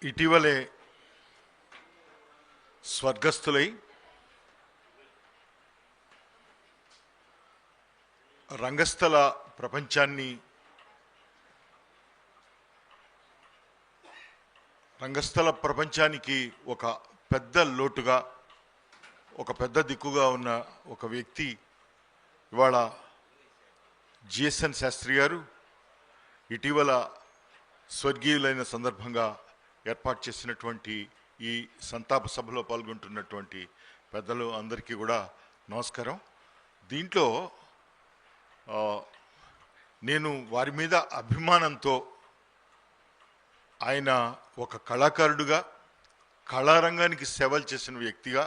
ఇటీవలే స్వర్గస్థులై రంగస్థల ప్రపంచానికి ఒక పెద్ద లోటుగా, ఒక పెద్ద దిక్కుగా ఉన్న ఒక వ్యక్తి ఇవాళ జిఎస్ఎన్ శాస్త్రి గారు ఇటీవల స్వర్గీయులైన సందర్భంగా ఏర్పాటు చేసినటువంటి ఈ సంతాప సభలో పాల్గొంటున్నటువంటి పెద్దలు అందరికీ కూడా నమస్కారం. దీంట్లో నేను వారి మీద అభిమానంతో ఆయన ఒక కళాకారుడుగా, కళారంగానికి సేవలు చేసిన వ్యక్తిగా,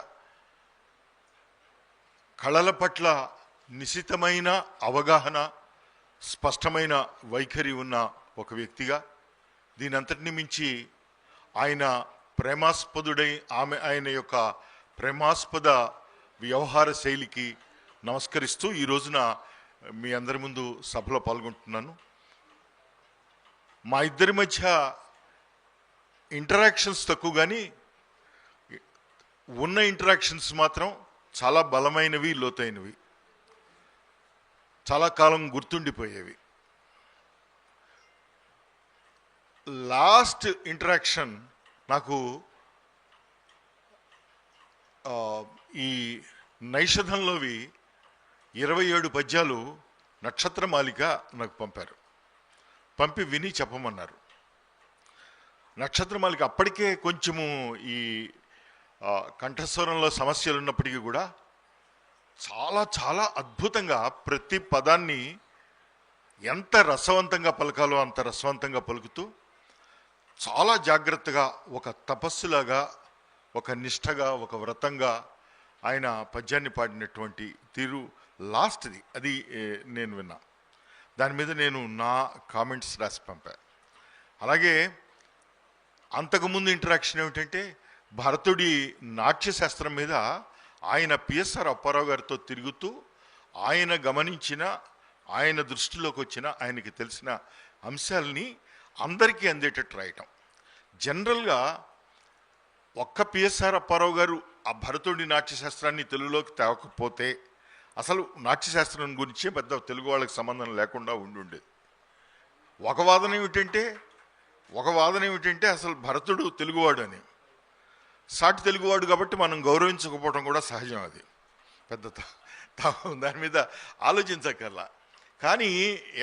కళల పట్ల నిశితమైన అవగాహన, స్పష్టమైన వైఖరి ఉన్న ఒక వ్యక్తిగా, దీనంతటిని మించి ఆయన ప్రేమాస్పదుడై ఆయన యొక్క ప్రేమాస్పద వ్యవహార శైలికి నమస్కరిస్తూ ఈ రోజున మీ అందరి ముందు సభలో పాల్గొంటున్నాను. మా ఇద్దరి మధ్య ఇంటరాక్షన్స్ తక్కువ, కానీ ఉన్న ఇంటరాక్షన్స్ మాత్రం చాలా బలమైనవి, లోతైనవి, చాలా కాలం గుర్తుండిపోయేవి. లాస్ట్ ఇంటరాక్షన్ నాకు ఈ నైషధంలోవి 27 పద్యాలు నక్షత్రమాలిక నాకు పంపి విని చెప్పమన్నారు. నక్షత్రమాలిక అప్పటికే కొంచెము ఈ కంఠస్వరంలో సమస్యలు ఉన్నప్పటికీ కూడా చాలా చాలా అద్భుతంగా ప్రతి పదాన్ని ఎంత రసవంతంగా పలకాలో అంత రసవంతంగా పలుకుతూ, చాలా జాగ్రత్తగా ఒక తపస్సులాగా, ఒక నిష్ఠగా, ఒక వ్రతంగా ఆయన పద్యాన్ని పాడినటువంటి తీరు లాస్ట్ది అది నేను విన్నా. దాని మీద నేను నా కామెంట్స్ రాసి పంపాను. అలాగే అంతకుముందు ఇంటరాక్షన్ ఏమిటంటే, భరతుడి నాట్యశాస్త్రం మీద ఆయన పిఎస్ఆర్ అప్పారావు గారితో తిరుగుతూ ఆయన గమనించిన, ఆయన దృష్టిలోకి వచ్చిన, ఆయనకి తెలిసిన అంశాలని అందరికీ అందేటట్టు రాయటం. జనరల్గా ఒక్క పిఎస్ఆర్ అప్పారావు గారు ఆ భరతుడి నాట్యశాస్త్రాన్ని తెలుగులోకి తేవకపోతే అసలు నాట్యశాస్త్రం గురించే పెద్ద తెలుగు వాళ్ళకి సంబంధం లేకుండా ఉండేది. ఒక వాదన ఏమిటంటే అసలు భరతుడు తెలుగువాడు అని, సాటి తెలుగువాడు కాబట్టి మనం గౌరవించకపోవడం కూడా సహజం. అది పెద్ద దాని మీద ఆలోచించకల్లా. కానీ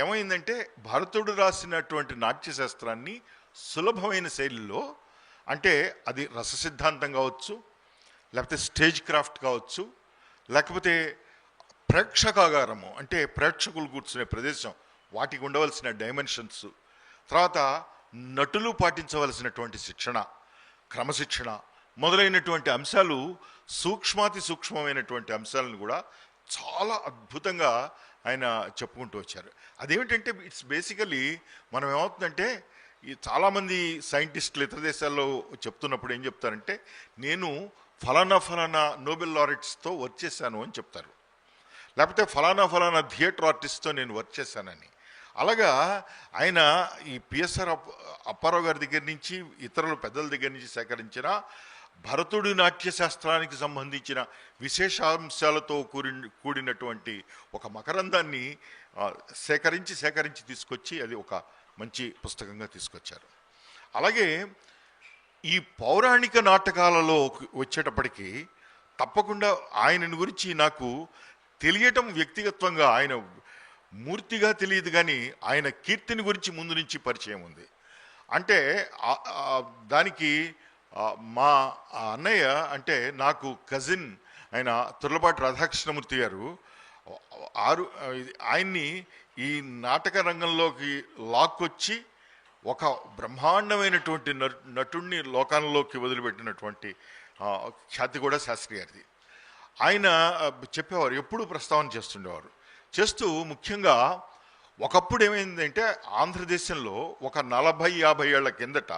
ఏమైందంటే, భరతుడు రాసినటువంటి నాట్యశాస్త్రాన్ని సులభమైన శైలిలో, అంటే అది రస సిద్ధాంతం కావచ్చు, లేకపోతే స్టేజ్ క్రాఫ్ట్ కావచ్చు, లేకపోతే ప్రేక్షకాగారము అంటే ప్రేక్షకులు కూర్చునే ప్రదేశం, వాటికి ఉండవలసిన డైమెన్షన్స్, తర్వాత నటులు పాటించవలసినటువంటి శిక్షణ, క్రమశిక్షణ మొదలైనటువంటి అంశాలు, సూక్ష్మాతి సూక్ష్మమైనటువంటి అంశాలను కూడా చాలా అద్భుతంగా ఆయన చెప్పుకుంటూ వచ్చారు. అదేమిటంటే, ఇట్స్ బేసికలీ మనం ఏమవుతుందంటే, ఈ చాలామంది సైంటిస్టులు ఇతర దేశాల్లో చెప్తున్నప్పుడు ఏం చెప్తారంటే, నేను ఫలానా నోబెల్ లారెట్స్తో వర్క్ చేశాను అని చెప్తారు, లేకపోతే ఫలానా థియేటర్ ఆర్టిస్ట్తో నేను వర్క్ చేశానని. అలాగా ఆయన ఈ పిఎస్ఆర్ అప్పారావు గారి దగ్గర నుంచి, ఇతరుల పెద్దల దగ్గర నుంచి సేకరించిన భరతుడి నాట్యశాస్త్రానికి సంబంధించిన విశేషాంశాలతో కూడినటువంటి ఒక మకరందాన్ని సేకరించి తీసుకొచ్చి అది ఒక మంచి పుస్తకంగా తీసుకొచ్చారు. అలాగే ఈ పౌరాణిక నాటకాలలో వచ్చేటప్పటికీ తప్పకుండా ఆయనను గురించి నాకు తెలియటం, వ్యక్తిగతంగా ఆయన మూర్తిగా తెలియదు, కానీ ఆయన కీర్తిని గురించి ముందు నుంచి పరిచయం ఉంది. అంటే దానికి మా అన్నయ్య, అంటే నాకు కజిన్ ఆయన తుర్లపాటి రాధాకృష్ణమూర్తి గారు, ఆయన్ని ఈ నాటక రంగంలోకి లాక్కొచ్చి ఒక బ్రహ్మాండమైనటువంటి నటుణ్ణి లోకాలలోకి వదిలిపెట్టినటువంటి ఖ్యాతి కూడా శాస్త్రి గారిది. ఆయన చెప్పేవారు, ఎప్పుడు ప్రస్తావన చేస్తూ ముఖ్యంగా ఒకప్పుడు ఏమైందంటే, ఆంధ్రదేశంలో ఒక 40-50 ఏళ్ల కిందట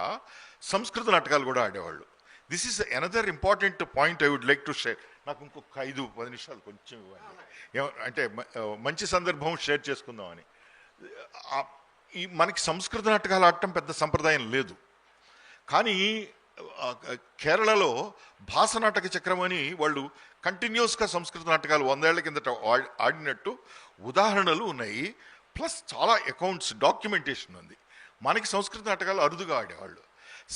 సంస్కృత నాటకాలు కూడా ఆడేవాళ్ళు. This is another important point I would like to share. నాకు ఇంకొక 5-10 నిమిషాలు కొంచెం ఇవ్వండి, అంటే మంచి సందర్భం షేర్ చేసుకుందామని. ఈ మనకి సంస్కృత నాటకాలు ఆడటం పెద్ద సంప్రదాయం లేదు. కానీ కేరళలో భాస నాటక చక్రం అని వాళ్ళు కంటిన్యూస్గా సంస్కృత నాటకాలు 100 ఏళ్ల కిందట ఆడినట్టు ఉదాహరణలు ఉన్నాయి. ప్లస్ చాలా అకౌంట్స్, డాక్యుమెంటేషన్ ఉంది. మనకి సంస్కృత నాటకాలు అరుదుగా ఆడేవాళ్ళు.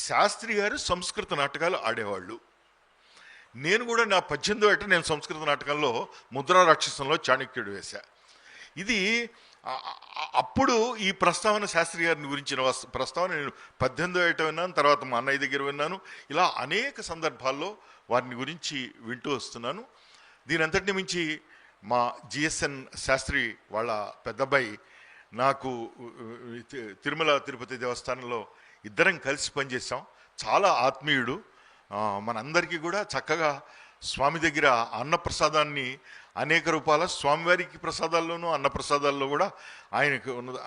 శాస్త్రి గారు సంస్కృత నాటకాలు ఆడేవాళ్ళు. నేను కూడా నా 18వ ఏట నేను సంస్కృత నాటకంలో ముద్రా రాక్షసంలో చాణక్యుడు వేశా. ఇది అప్పుడు ఈ ప్రస్తావన శాస్త్రి గారిని గురించిన ప్రస్తావన నేను 18వ ఏట విన్నాను, తర్వాత మా అన్నయ్య దగ్గర విన్నాను. ఇలా అనేక సందర్భాల్లో వారిని గురించి వింటూ వస్తున్నాను. దీని అంతటిని మించి మా జిఎస్ఎన్ శాస్త్రి వాళ్ళ పెద్దబ్బాయి నాకు తిరుమల తిరుపతి దేవస్థానంలో ఇద్దరం కలిసి పనిచేసాం. చాలా ఆత్మీయుడు. మనందరికీ కూడా చక్కగా స్వామి దగ్గర అన్నప్రసాదాన్ని అనేక రూపాల స్వామివారికి ప్రసాదాల్లోనూ అన్నప్రసాదాల్లో కూడా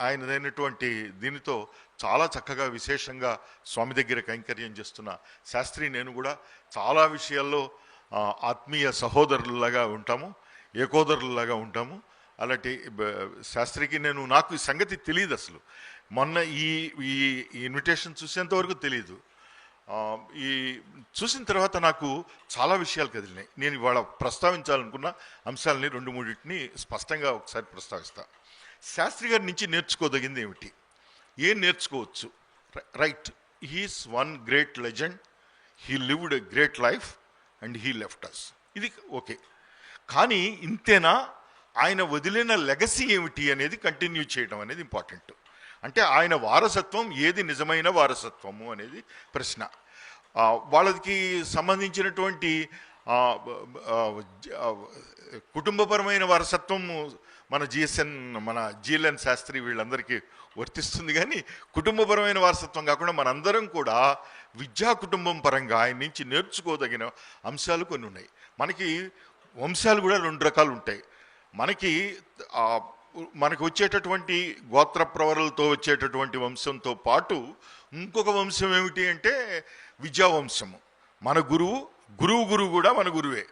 ఆయనదైనటువంటి దీనితో చాలా చక్కగా విశేషంగా స్వామి దగ్గర కైంకర్యం చేస్తున్న శాస్త్రి నేను కూడా చాలా విషయాల్లో ఆత్మీయ సహోదరులలాగా ఉంటాము, ఏకోదరులలాగా ఉంటాము. అలాంటి శాస్త్రికి నాకు ఈ సంగతి తెలియదు. అసలు మొన్న ఈ ఇన్విటేషన్ చూసేంతవరకు తెలియదు. ఈ చూసిన తర్వాత నాకు చాలా విషయాలు కదిలినాయి. నేను ఇవాళ ప్రస్తావించాలనుకున్న అంశాలని 2-3 స్పష్టంగా ఒకసారి ప్రస్తావిస్తా. శాస్త్రి గారి నుంచి నేర్చుకోదగింది ఏమిటి, ఏం నేర్చుకోవచ్చు? Right, he is one great legend, he lived a great life and he left us. ఇది ఓకే. కానీ ఇంతేనా, ఆయన వదిలిన లెగసీ ఏమిటి అనేది కంటిన్యూ చేయడం అనేది ఇంపార్టెంట్. అంటే ఆయన వారసత్వం ఏది నిజమైన వారసత్వము అనేది ప్రశ్న. వాళ్ళకి సంబంధించినటువంటి కుటుంబపరమైన వారసత్వము మన జిఎల్ఎన్ శాస్త్రి వీళ్ళందరికీ వర్తిస్తుంది. కానీ కుటుంబపరమైన వారసత్వం కాకుండా మనందరం కూడా విద్యా కుటుంబం పరంగా ఆయన నుంచి నేర్చుకోదగిన అంశాలు కొన్ని ఉన్నాయి. మనకి వంశాలు కూడా 2 రకాలు ఉంటాయి. మనకు వచ్చేటటువంటి గోత్ర ప్రవరులతో వచ్చేటటువంటి వంశంతో పాటు ఇంకొక వంశం ఏమిటి అంటే విద్యావంశము. మన గురువు కూడా మన గురువే.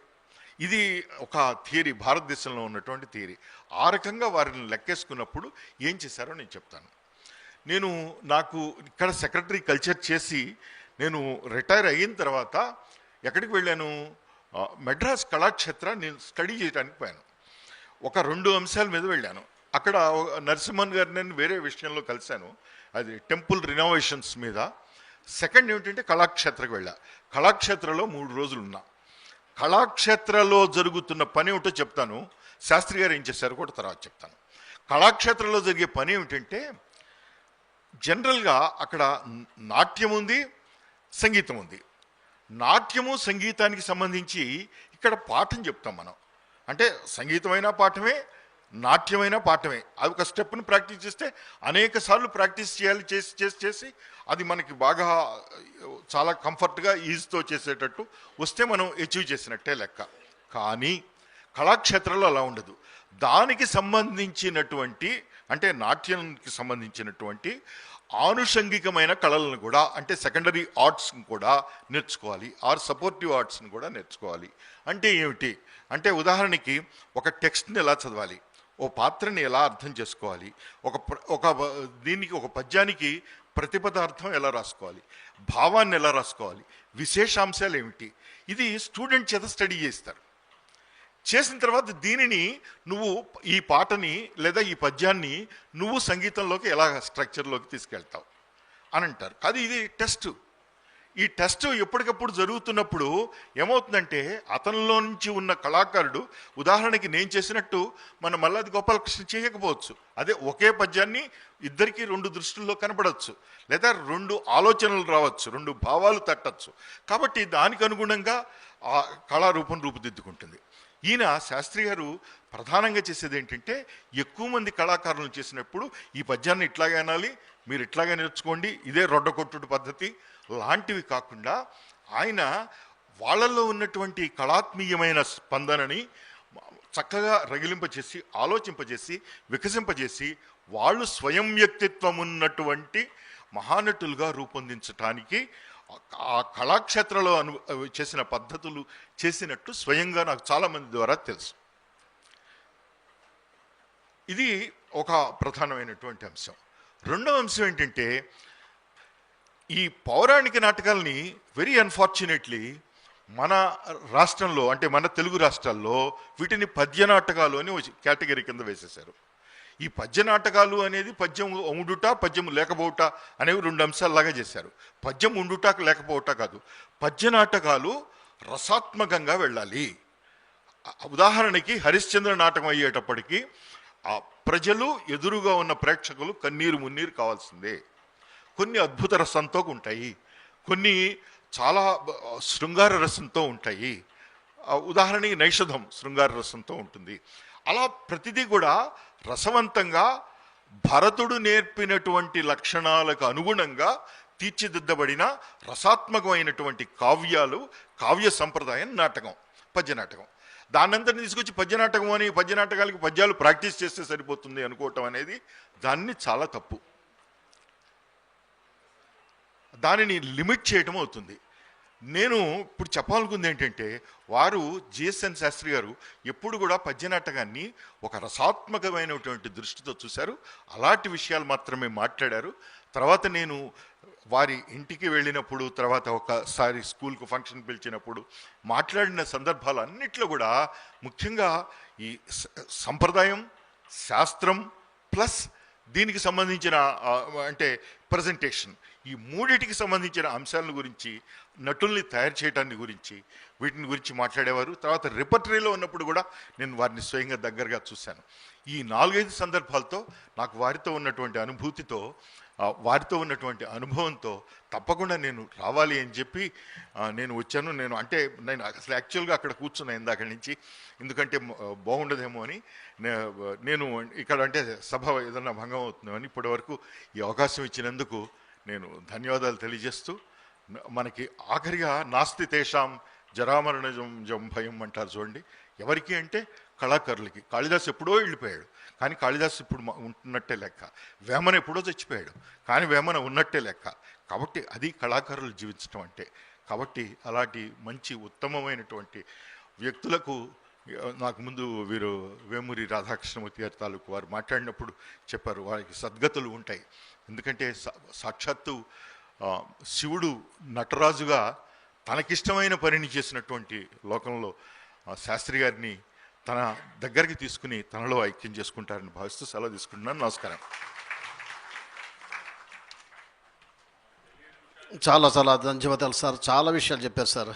ఇది ఒక థియరీ, భారతదేశంలో ఉన్నటువంటి థియరీ. ఆ రకంగా వారిని లెక్కేసుకున్నప్పుడు ఏం చేశారో నేను చెప్తాను. నాకు ఇక్కడ సెక్రటరీ కల్చర్ చేసి నేను రిటైర్ అయిన తర్వాత ఎక్కడికి వెళ్ళాను, మెడ్రాస్ కళాక్షేత్ర నేను స్టడీ చేయడానికి పోయాను. ఒక 2 అంశాల మీద వెళ్ళాను. అక్కడ నరసింహన్ గారిని నేను వేరే విషయంలో కలిశాను, అది టెంపుల్ రినోవేషన్స్ మీద. సెకండ్ ఏమిటంటే కళాక్షేత్రకు వెళ్ళా. కళాక్షేత్రలో 3 రోజులు ఉన్నా. కళాక్షేత్రలో జరుగుతున్న పని ఏమిటో చెప్తాను, శాస్త్రి గారు ఏం చేశారు కూడా తర్వాత చెప్తాను. కళాక్షేత్రంలో జరిగే పని ఏమిటంటే జనరల్గా అక్కడ నాట్యం ఉంది, సంగీతం ఉంది. నాట్యము సంగీతానికి సంబంధించి ఇక్కడ పాఠం చెప్తాం మనం. అంటే సంగీతమైన పాఠమే, నాట్యమైన పాఠమే. అది ఒక స్టెప్ని ప్రాక్టీస్ చేస్తే అనేక సార్లు ప్రాక్టీస్ చేయాలి, చేసి అది మనకి బాగా చాలా కంఫర్ట్గా ఈజీతో చేసేటట్టు వస్తే మనం అచీవ్ చేసినట్టే లెక్క. కానీ కళాక్షేత్రంలో అలా ఉండదు. దానికి సంబంధించినటువంటి అంటే నాట్యానికి సంబంధించినటువంటి ఆనుషంగికమైన కళలను కూడా అంటే సెకండరీ ఆర్ట్స్ని కూడా నేర్చుకోవాలి, సపోర్టివ్ ఆర్ట్స్ని కూడా నేర్చుకోవాలి. అంటే ఏమిటి అంటే ఉదాహరణకి ఒక టెక్స్ట్ని ఎలా చదవాలి, ఓ పాత్రని ఎలా అర్థం చేసుకోవాలి, దీనికి ఒక పద్యానికి ప్రతిపదార్థం ఎలా రాసుకోవాలి, భావాన్ని ఎలా రాసుకోవాలి, విశేషాంశాలు ఏమిటి, ఇది స్టూడెంట్ చేత స్టడీ చేస్తారు. చేసిన తర్వాత దీనిని నువ్వు ఈ పాటని లేదా ఈ పద్యాన్ని నువ్వు సంగీతంలోకి ఎలా స్ట్రక్చర్లోకి తీసుకెళ్తావు అని అంటారు. అది ఇది టెస్ట్. ఈ టెస్ట్ ఎప్పటికప్పుడు జరుగుతున్నప్పుడు ఏమవుతుందంటే అతనిలో నుంచి ఉన్న కళాకారుడు, ఉదాహరణకి నేను చేసినట్టు మన మల్లాది గోపాలకృష్ణ చేయకపోవచ్చు. అదే ఒకే పద్యాన్ని ఇద్దరికి 2 దృష్టిల్లో కనపడవచ్చు, లేదా 2 ఆలోచనలు రావచ్చు, 2 భావాలు తట్టచ్చు. కాబట్టి దానికి అనుగుణంగా ఆ కళారూపం రూపుదిద్దుకుంటుంది. ఈయన శాస్త్రి గారు ప్రధానంగా చేసేది ఏంటంటే ఎక్కువ మంది కళాకారులు చేసినప్పుడు ఈ పద్యాన్ని ఇట్లాగే అనాలి, మీరు ఇట్లాగే నేర్చుకోండి, ఇదే రొడ్డకొట్టుడు పద్ధతి లాంటివి కాకుండా ఆయన వాళ్ళల్లో ఉన్నటువంటి కళాత్మీయమైన స్పందనని చక్కగా రగిలింపచేసి, ఆలోచింపజేసి, వికసింపజేసి వాళ్ళు స్వయం వ్యక్తిత్వం ఉన్నటువంటి మహానటులుగా రూపొందించటానికి ఆ కళాక్షేత్రంలో చేసిన పద్ధతులు చేసినట్టు స్వయంగా నాకు చాలామంది ద్వారా తెలుసు. ఇది ఒక ప్రధానమైనటువంటి అంశం. రెండవ అంశం ఏంటంటే, ఈ పౌరాణిక నాటకాలని వెరీ అన్ఫార్చునేట్లీ మన రాష్ట్రంలో, అంటే మన తెలుగు రాష్ట్రాల్లో వీటిని పద్య నాటకాలు అని కేటగిరీ కింద వేసేశారు. ఈ పద్య నాటకాలు అనేది పద్యం ఉండుట, పద్యం లేకపోవుట అనేవి రెండు అంశాలలాగా చేశారు. పద్యం ఉండుట లేకపోవుట కాదు, పద్య నాటకాలు రసాత్మకంగా వెళ్ళాలి. ఉదాహరణకి హరిశ్చంద్ర నాటకం అయ్యేటప్పటికీ ఆ ప్రజలు ఎదురుగా ఉన్న ప్రేక్షకులు కన్నీరు మున్నీరు కావాల్సిందే. కొన్ని అద్భుత రసంతో ఉంటాయి, కొన్ని చాలా శృంగార రసంతో ఉంటాయి. ఉదాహరణకి నైషధం శృంగార రసంతో ఉంటుంది. అలా ప్రతిదీ కూడా రసవంతంగా భరతుడు నేర్పినటువంటి లక్షణాలకు అనుగుణంగా తీర్చిదిద్దబడిన రసాత్మకమైనటువంటి కావ్యాలు, కావ్య సంప్రదాయం నాటకం, పద్య నాటకం. దాన్నంతటిని తీసుకొచ్చి పద్య నాటకం అని, పద్య నాటకాలకి పద్యాలు ప్రాక్టీస్ చేస్తే సరిపోతుంది అనుకోవటం అనేది దాన్ని చాలా తప్పు. దానిని లిమిట్ చేయటం అవుతుంది. నేను ఇప్పుడు చెప్పాలనుకుంది ఏంటంటే, వారు జిఎస్ఎన్ శాస్త్రి గారు ఎప్పుడు కూడా పద్యనాటకాన్ని ఒక రసాత్మకమైనటువంటి దృష్టితో చూశారు. అలాంటి విషయాలు మాత్రమే మాట్లాడారు. తర్వాత నేను వారి ఇంటికి వెళ్ళినప్పుడు, తర్వాత ఒకసారి స్కూల్కు ఫంక్షన్ పిలిచినప్పుడు మాట్లాడిన సందర్భాలు అన్నిట్లో కూడా ముఖ్యంగా ఈ సంప్రదాయం, శాస్త్రం ప్లస్ దీనికి సంబంధించిన అంటే ప్రజెంటేషన్, ఈ మూడిటికి సంబంధించిన అంశాల గురించి, నటుల్ని తయారు చేయడాన్ని గురించి, వీటిని గురించి మాట్లాడేవారు. తర్వాత రిపర్టరీలో ఉన్నప్పుడు కూడా నేను వారిని స్వయంగా దగ్గరగా చూశాను. ఈ 4-5 సందర్భాలతో నాకు వారితో ఉన్నటువంటి అనుభూతితో, వారితో ఉన్నటువంటి అనుభవంతో తప్పకుండా నేను రావాలి అని చెప్పి నేను వచ్చాను. నేను అసలు యాక్చువల్గా అక్కడ కూర్చున్నా ఇందాక నుంచి, ఎందుకంటే బాగుండదేమో అని. నేను ఇక్కడ అంటే సభ ఏదన్నా భంగం అవుతుందని ఇప్పటి వరకు ఈ అవకాశం ఇచ్చినందుకు నేను ధన్యవాదాలు తెలియజేస్తూ, మనకి ఆఖరిగా నాస్తి తేషాం జరామరణజం భయం అంటారు చూడండి. ఎవరికి అంటే కళాకారులకి. కాళిదాసు ఎప్పుడో వెళ్ళిపోయాడు, కానీ కాళిదాసు ఇప్పుడు ఉంటున్నట్టే లెక్క. వేమన ఎప్పుడో చచ్చిపోయాడు, కానీ వేమన ఉన్నట్టే లెక్క. కాబట్టి అది కళాకారులు జీవించడం అంటే. కాబట్టి అలాంటి మంచి ఉత్తమమైనటువంటి వ్యక్తులకు, నాకు ముందు వీరు వేమూరి రాధాకృష్ణమూర్తి గారి తాలూకు వారు మాట్లాడినప్పుడు చెప్పారు, వారికి సద్గతులు ఉంటాయి. ఎందుకంటే సాక్షాత్తు శివుడు నటరాజుగా తనకిష్టమైన పనిని చేసినటువంటి లోకంలో శాస్త్రి గారిని తన దగ్గరికి తీసుకుని తనలో ఐక్యం చేసుకుంటారని భావిస్తూ సెలవు తీసుకుంటున్నాను. నమస్కారం. చాలా ధన్యవాదాలు సార్. చాలా విషయాలు చెప్పారు సార్.